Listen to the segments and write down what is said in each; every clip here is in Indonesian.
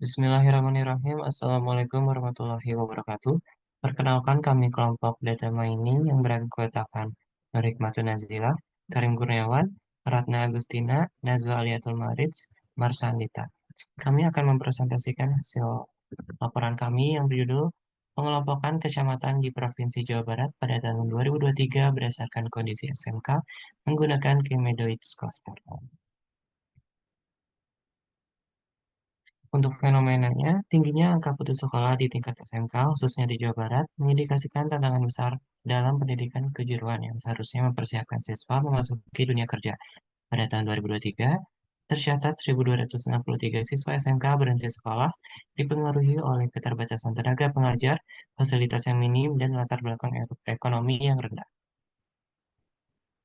Bismillahirrahmanirrahim. Assalamualaikum warahmatullahi wabarakatuh. Perkenalkan kami kelompok data mining yang beranggotakan Nur Hikmatun Nazila, Karim Kurniawan, Ratna Agustina, Nazwa Aliatul Marij, Marsandita. Kami akan mempresentasikan hasil laporan kami yang berjudul Pengelompokan Kecamatan di Provinsi Jawa Barat pada tahun 2023 berdasarkan kondisi SMK menggunakan Chemedoids Cluster. Untuk fenomenanya, tingginya angka putus sekolah di tingkat SMK, khususnya di Jawa Barat, mengindikasikan tantangan besar dalam pendidikan kejuruan yang seharusnya mempersiapkan siswa memasuki dunia kerja. Pada tahun 2023, tercatat 1.263 siswa SMK berhenti sekolah, dipengaruhi oleh keterbatasan tenaga pengajar, fasilitas yang minim, dan latar belakang ekonomi yang rendah.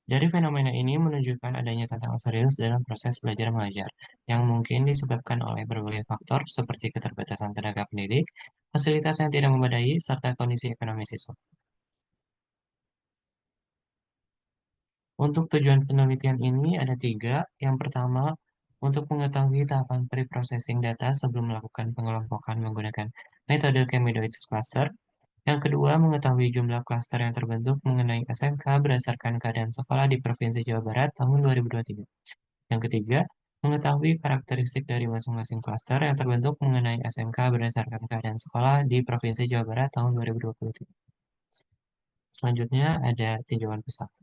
Dari fenomena ini menunjukkan adanya tantangan serius dalam proses belajar mengajar, yang mungkin disebabkan oleh berbagai faktor seperti keterbatasan tenaga pendidik, fasilitas yang tidak memadai, serta kondisi ekonomi siswa. Untuk tujuan penelitian ini ada tiga. Yang pertama, untuk mengetahui tahapan pre-processing data sebelum melakukan pengelompokan menggunakan metode Chemedoids Cluster. Yang kedua, mengetahui jumlah klaster yang terbentuk mengenai SMK berdasarkan keadaan sekolah di Provinsi Jawa Barat tahun 2023. Yang ketiga, mengetahui karakteristik dari masing-masing klaster yang terbentuk mengenai SMK berdasarkan keadaan sekolah di Provinsi Jawa Barat tahun 2023. Selanjutnya ada tinjauan pustaka.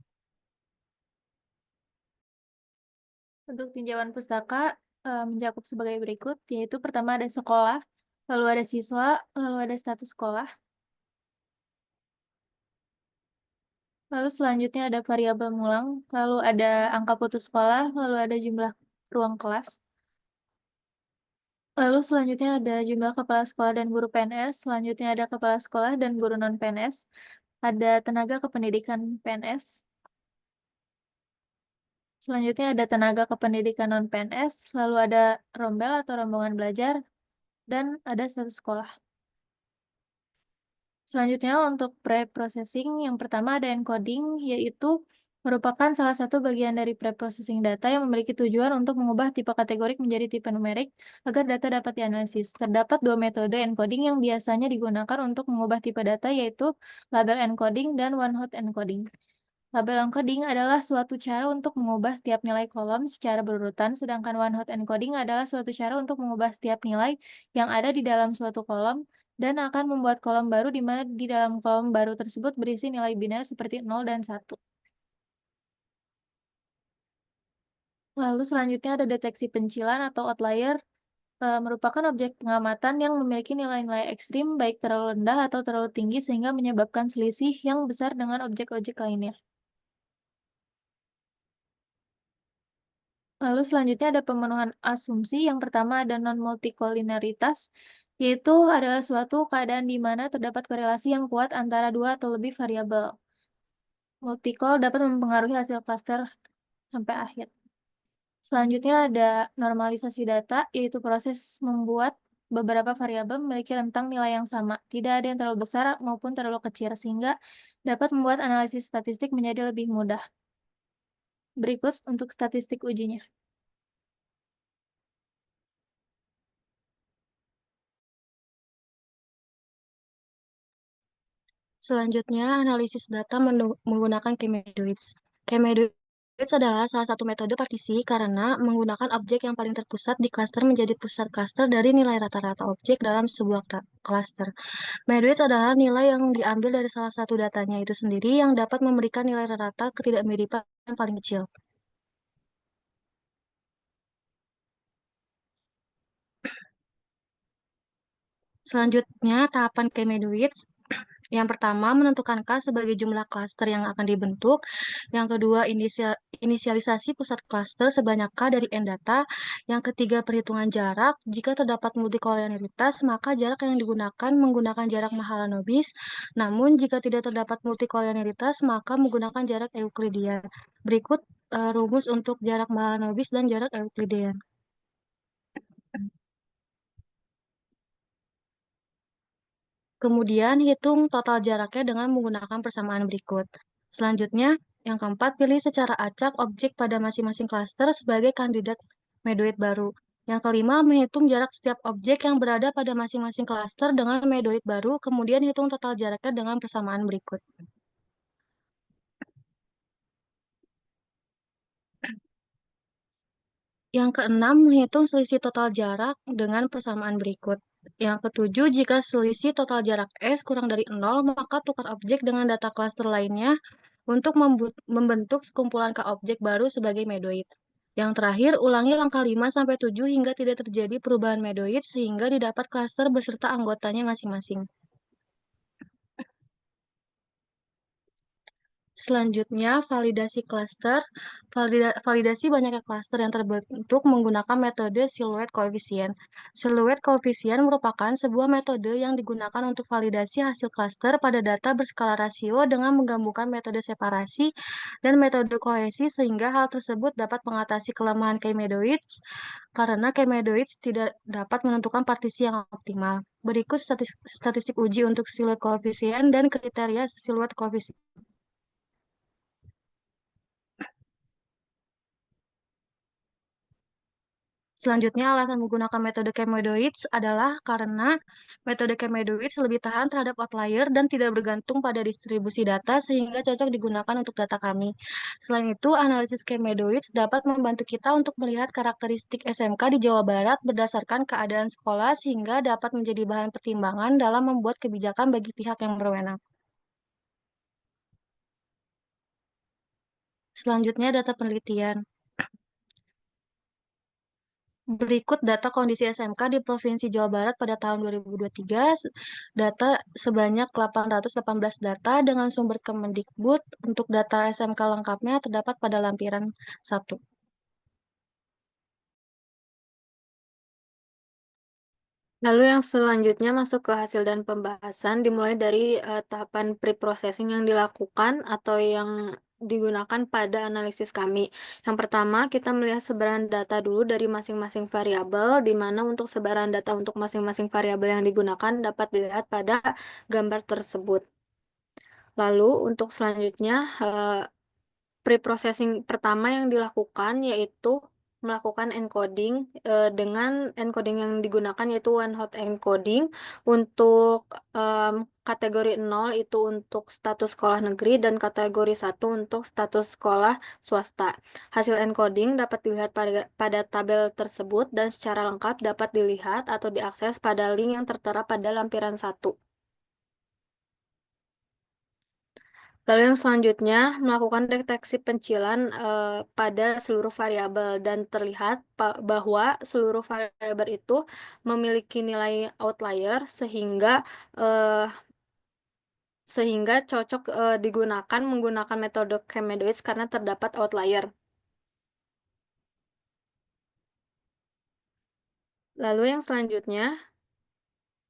Untuk tinjauan pustaka mencakup sebagai berikut, yaitu pertama ada sekolah, lalu ada siswa, lalu ada status sekolah, lalu selanjutnya ada variabel mulang, lalu ada angka putus sekolah, lalu ada jumlah ruang kelas, lalu selanjutnya ada jumlah kepala sekolah dan guru PNS, selanjutnya ada kepala sekolah dan guru non-PNS, ada tenaga kependidikan PNS, selanjutnya ada tenaga kependidikan non-PNS, lalu ada rombel atau rombongan belajar, dan ada status sekolah. Selanjutnya untuk pre-processing, yang pertama ada encoding, yaitu merupakan salah satu bagian dari pre-processing data yang memiliki tujuan untuk mengubah tipe kategorik menjadi tipe numerik agar data dapat dianalisis. Terdapat dua metode encoding yang biasanya digunakan untuk mengubah tipe data, yaitu label encoding dan one-hot encoding. Label encoding adalah suatu cara untuk mengubah setiap nilai kolom secara berurutan, sedangkan one-hot encoding adalah suatu cara untuk mengubah setiap nilai yang ada di dalam suatu kolom dan akan membuat kolom baru di mana di dalam kolom baru tersebut berisi nilai biner seperti 0 dan 1. Lalu selanjutnya ada deteksi pencilan atau outlier, merupakan objek pengamatan yang memiliki nilai-nilai ekstrim baik terlalu rendah atau terlalu tinggi sehingga menyebabkan selisih yang besar dengan objek-objek lainnya. Lalu selanjutnya ada pemenuhan asumsi, yang pertama ada non-multikolinaritas, yaitu adalah suatu keadaan di mana terdapat korelasi yang kuat antara dua atau lebih variabel. Multikol dapat mempengaruhi hasil klaster sampai akhir. Selanjutnya ada normalisasi data, yaitu proses membuat beberapa variabel memiliki rentang nilai yang sama, tidak ada yang terlalu besar maupun terlalu kecil, sehingga dapat membuat analisis statistik menjadi lebih mudah. Berikut untuk statistik ujinya. Selanjutnya, analisis data menggunakan Chemedoids. Chemedoids adalah salah satu metode partisi karena menggunakan objek yang paling terpusat di klaster menjadi pusat klaster dari nilai rata-rata objek dalam sebuah klaster. Chemedoids adalah nilai yang diambil dari salah satu datanya itu sendiri yang dapat memberikan nilai rata ketidakmiripan yang paling kecil. Selanjutnya, tahapan Chemedoids. Yang pertama, menentukan K sebagai jumlah klaster yang akan dibentuk. Yang kedua, inisialisasi pusat klaster sebanyak K dari N data. Yang ketiga, perhitungan jarak. Jika terdapat multikolonialitas, maka jarak yang digunakan menggunakan jarak Mahalanobis. Namun, jika tidak terdapat multikolonialitas, maka menggunakan jarak Euklidean. Berikut rumus untuk jarak Mahalanobis dan jarak Euklidean. Kemudian hitung total jaraknya dengan menggunakan persamaan berikut. Selanjutnya, yang keempat, pilih secara acak objek pada masing-masing klaster sebagai kandidat Chemedoid baru. Yang kelima, menghitung jarak setiap objek yang berada pada masing-masing klaster dengan medoid baru, kemudian hitung total jaraknya dengan persamaan berikut. Yang keenam, menghitung selisih total jarak dengan persamaan berikut. Yang ketujuh, jika selisih total jarak S kurang dari 0, maka tukar objek dengan data klaster lainnya untuk membentuk sekumpulan K objek baru sebagai medoid. Yang terakhir, ulangi langkah 5 sampai 7 hingga tidak terjadi perubahan medoid sehingga didapat klaster beserta anggotanya masing-masing. Selanjutnya, validasi klaster. Validasi banyaknya klaster yang terbentuk menggunakan metode siluet koefisien. Siluet koefisien merupakan sebuah metode yang digunakan untuk validasi hasil klaster pada data berskala rasio dengan menggabungkan metode separasi dan metode kohesi sehingga hal tersebut dapat mengatasi kelemahan K-medoids karena K-medoids tidak dapat menentukan partisi yang optimal. Berikut statistik uji untuk siluet koefisien dan kriteria siluet koefisien. Selanjutnya, alasan menggunakan metode Chemoidoids adalah karena metode Chemoidoids lebih tahan terhadap outlier dan tidak bergantung pada distribusi data sehingga cocok digunakan untuk data kami. Selain itu, analisis Chemoidoids dapat membantu kita untuk melihat karakteristik SMK di Jawa Barat berdasarkan keadaan sekolah sehingga dapat menjadi bahan pertimbangan dalam membuat kebijakan bagi pihak yang berwenang. Selanjutnya, data penelitian. Berikut data kondisi SMK di Provinsi Jawa Barat pada tahun 2023, data sebanyak 818 data dengan sumber Kemendikbud. Untuk data SMK lengkapnya terdapat pada lampiran 1. Lalu yang selanjutnya masuk ke hasil dan pembahasan dimulai dari tahapan pre-processing yang dilakukan atau yang digunakan pada analisis kami. Yang pertama, kita melihat sebaran data dulu dari masing-masing variabel, di mana untuk sebaran data untuk masing-masing variabel yang digunakan dapat dilihat pada gambar tersebut. Lalu untuk selanjutnya, pre-processing pertama yang dilakukan yaitu melakukan encoding dengan encoding yang digunakan yaitu one hot encoding untuk kategori 0 itu untuk status sekolah negeri dan kategori 1 untuk status sekolah swasta. Hasil encoding dapat dilihat pada tabel tersebut dan secara lengkap dapat dilihat atau diakses pada link yang tertera pada lampiran 1. Lalu yang selanjutnya melakukan deteksi pencilan pada seluruh variabel dan terlihat bahwa seluruh variabel itu memiliki nilai outlier eh, sehingga cocok digunakan menggunakan metode Chemoidoids karena terdapat outlier. Lalu yang selanjutnya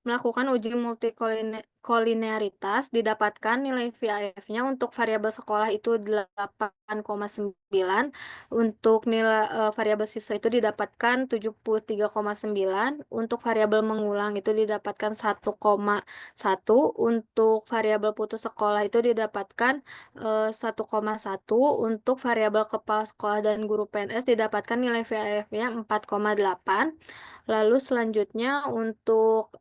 melakukan uji multikolinearitas, didapatkan nilai VAF-nya untuk variabel sekolah itu 8,9, untuk nilai variabel siswa itu didapatkan 73,9, untuk variabel mengulang itu didapatkan 1,1, untuk variabel putus sekolah itu didapatkan 1,1, untuk variabel kepala sekolah dan guru PNS didapatkan nilai VAF-nya 4,8. Lalu selanjutnya untuk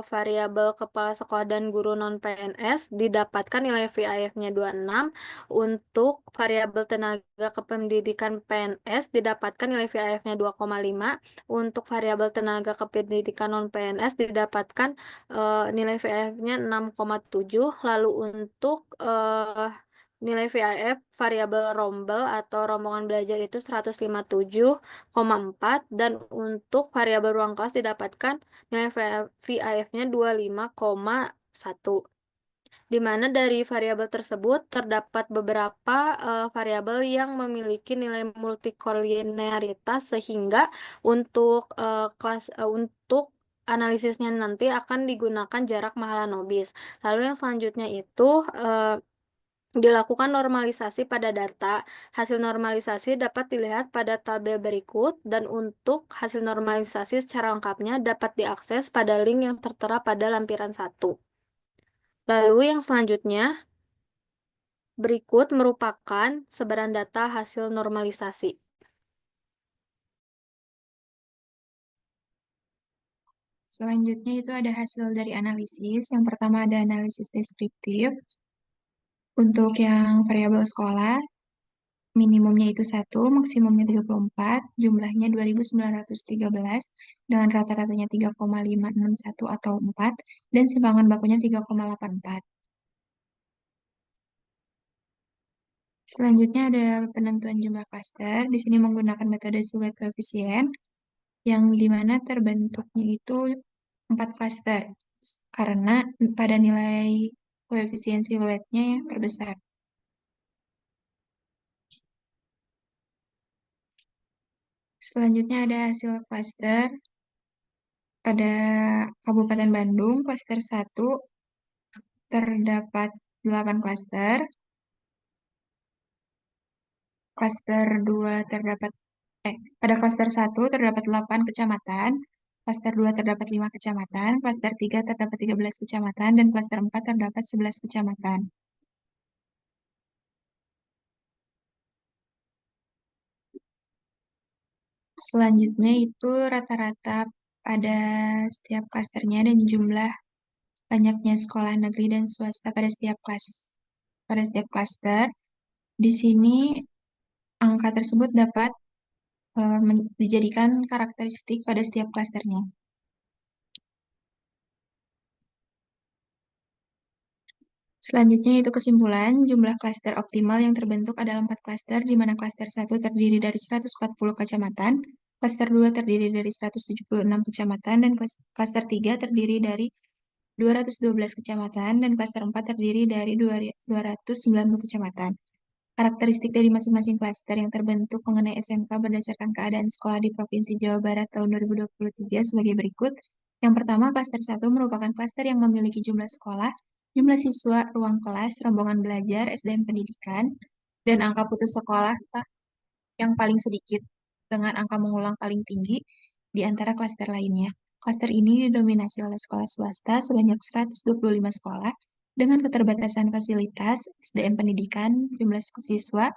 variabel kepala sekolah dan guru non-PNS didapatkan nilai VIF-nya 26. Untuk variabel tenaga kependidikan PNS didapatkan nilai VIF-nya 2,5. Untuk variabel tenaga kependidikan non-PNS didapatkan nilai VIF-nya 6,7. Lalu untuk nilai VIF variabel rombel atau rombongan belajar itu 157,4 dan untuk variabel ruang kelas didapatkan nilai VIF-nya 25,1. Di mana dari variabel tersebut terdapat beberapa variabel yang memiliki nilai multikolinearitas sehingga untuk analisisnya nanti akan digunakan jarak Mahalanobis. Lalu yang selanjutnya itu dilakukan normalisasi pada data. Hasil normalisasi dapat dilihat pada tabel berikut dan untuk hasil normalisasi secara lengkapnya dapat diakses pada link yang tertera pada lampiran 1. Lalu yang selanjutnya berikut merupakan sebaran data hasil normalisasi. Selanjutnya itu ada hasil dari analisis. Yang pertama ada analisis deskriptif. Untuk yang variabel sekolah, minimumnya itu 1, maksimumnya 34, jumlahnya 2.913, dengan rata-ratanya 3,561 atau 4, dan simpangan bakunya 3,84. Selanjutnya ada penentuan jumlah klaster. Di sini menggunakan metode siluet koefisien, yang dimana terbentuknya itu 4 klaster, karena pada nilai koefisien siluetnya yang terbesar. Selanjutnya ada hasil klaster. Pada Kabupaten Bandung, klaster 1 terdapat 8 klaster, klaster 2 terdapat pada klaster 1 terdapat 8 kecamatan, klaster 2 terdapat 5 kecamatan, klaster 3 terdapat 13 kecamatan, dan klaster 4 terdapat 11 kecamatan. Selanjutnya itu rata-rata pada setiap klasternya dan jumlah banyaknya sekolah negeri dan swasta pada setiap klaster. Di sini angka tersebut dapat dijadikan karakteristik pada setiap klasternya. Selanjutnya itu kesimpulan, jumlah klaster optimal yang terbentuk adalah 4 klaster, di mana klaster 1 terdiri dari 140 kecamatan, klaster 2 terdiri dari 176 kecamatan, dan klaster 3 terdiri dari 212 kecamatan, dan klaster 4 terdiri dari 290 kecamatan. Karakteristik dari masing-masing klaster yang terbentuk mengenai SMK berdasarkan keadaan sekolah di Provinsi Jawa Barat tahun 2023 sebagai berikut. Yang pertama, klaster 1 merupakan klaster yang memiliki jumlah sekolah, jumlah siswa, ruang kelas, rombongan belajar, SDM pendidikan, dan angka putus sekolah yang paling sedikit, dengan angka mengulang paling tinggi di antara klaster lainnya. Klaster ini didominasi oleh sekolah swasta sebanyak 125 sekolah, dengan keterbatasan fasilitas, SDM pendidikan, jumlah siswa,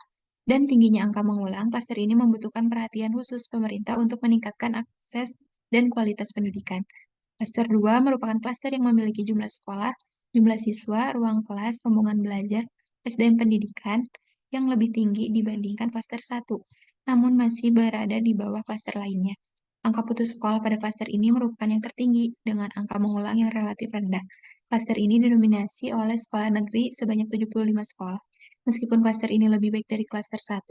dan tingginya angka mengulang. Klaster ini membutuhkan perhatian khusus pemerintah untuk meningkatkan akses dan kualitas pendidikan. Klaster 2 merupakan klaster yang memiliki jumlah sekolah, jumlah siswa, ruang kelas, rombongan belajar, SDM pendidikan yang lebih tinggi dibandingkan klaster 1, namun masih berada di bawah klaster lainnya. Angka putus sekolah pada klaster ini merupakan yang tertinggi, dengan angka mengulang yang relatif rendah. Klaster ini didominasi oleh sekolah negeri sebanyak 75 sekolah. Meskipun klaster ini lebih baik dari klaster 1,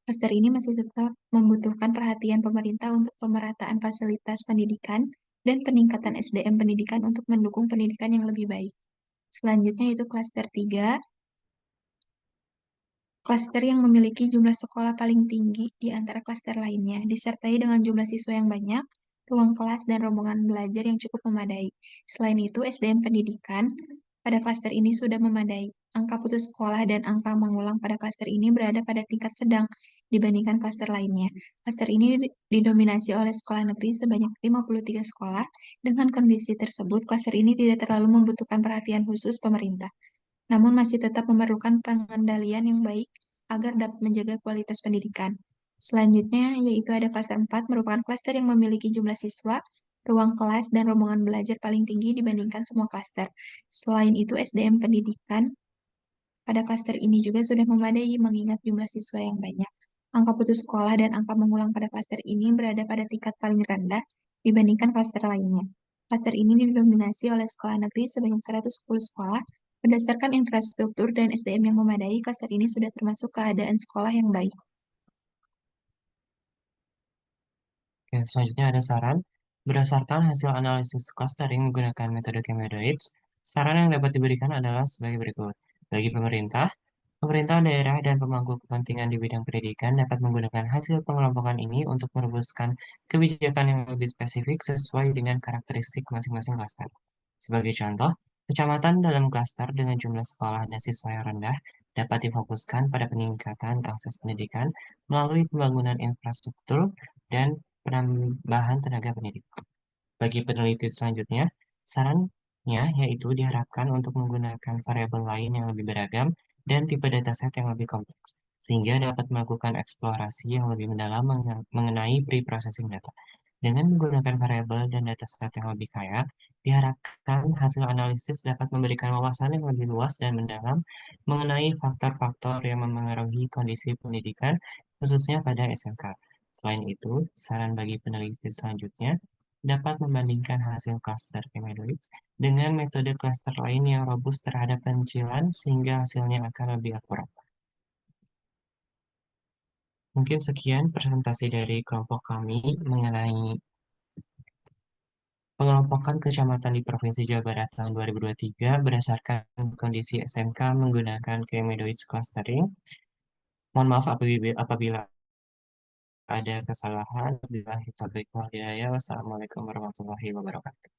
klaster ini masih tetap membutuhkan perhatian pemerintah untuk pemerataan fasilitas pendidikan dan peningkatan SDM pendidikan untuk mendukung pendidikan yang lebih baik. Selanjutnya itu klaster 3, klaster yang memiliki jumlah sekolah paling tinggi di antara klaster lainnya, disertai dengan jumlah siswa yang banyak, ruang kelas, dan rombongan belajar yang cukup memadai. Selain itu, SDM pendidikan pada klaster ini sudah memadai. Angka putus sekolah dan angka mengulang pada klaster ini berada pada tingkat sedang dibandingkan klaster lainnya. Klaster ini didominasi oleh sekolah negeri sebanyak 53 sekolah. Dengan kondisi tersebut, klaster ini tidak terlalu membutuhkan perhatian khusus pemerintah, namun masih tetap memerlukan pengendalian yang baik agar dapat menjaga kualitas pendidikan. Selanjutnya, yaitu ada klaster 4, merupakan klaster yang memiliki jumlah siswa, ruang kelas, dan rombongan belajar paling tinggi dibandingkan semua klaster. Selain itu, SDM pendidikan pada klaster ini juga sudah memadai mengingat jumlah siswa yang banyak. Angka putus sekolah dan angka mengulang pada klaster ini berada pada tingkat paling rendah dibandingkan klaster lainnya. Klaster ini didominasi oleh sekolah negeri sebanyak 110 sekolah. Berdasarkan infrastruktur dan SDM yang memadai, klaster ini sudah termasuk keadaan sekolah yang baik. Oke, selanjutnya ada saran. Berdasarkan hasil analisis clustering menggunakan metode Chemedoids, saran yang dapat diberikan adalah sebagai berikut. Bagi pemerintah daerah dan pemangku kepentingan di bidang pendidikan dapat menggunakan hasil pengelompokan ini untuk merumuskan kebijakan yang lebih spesifik sesuai dengan karakteristik masing-masing klaster. Sebagai contoh, kecamatan dalam klaster dengan jumlah sekolah dan siswa yang rendah dapat difokuskan pada peningkatan akses pendidikan melalui pembangunan infrastruktur dan penambahan tenaga pendidik. Bagi peneliti selanjutnya, sarannya yaitu diharapkan untuk menggunakan variabel lain yang lebih beragam dan tipe dataset yang lebih kompleks, sehingga dapat melakukan eksplorasi yang lebih mendalam mengenai pre-processing data. Dengan menggunakan variabel dan dataset yang lebih kaya, diharapkan hasil analisis dapat memberikan wawasan yang lebih luas dan mendalam mengenai faktor-faktor yang memengaruhi kondisi pendidikan, khususnya pada SMK. Selain itu, saran bagi peneliti selanjutnya dapat membandingkan hasil cluster Chemedoids dengan metode cluster lain yang robust terhadap pencilan sehingga hasilnya akan lebih akurat. Mungkin sekian presentasi dari kelompok kami mengenai pengelompokan kecamatan di Provinsi Jawa Barat tahun 2023 berdasarkan kondisi SMK menggunakan Chemedoids clustering. Mohon maaf apabila ada kesalahan. Wassalamualaikum warahmatullahi wabarakatuh.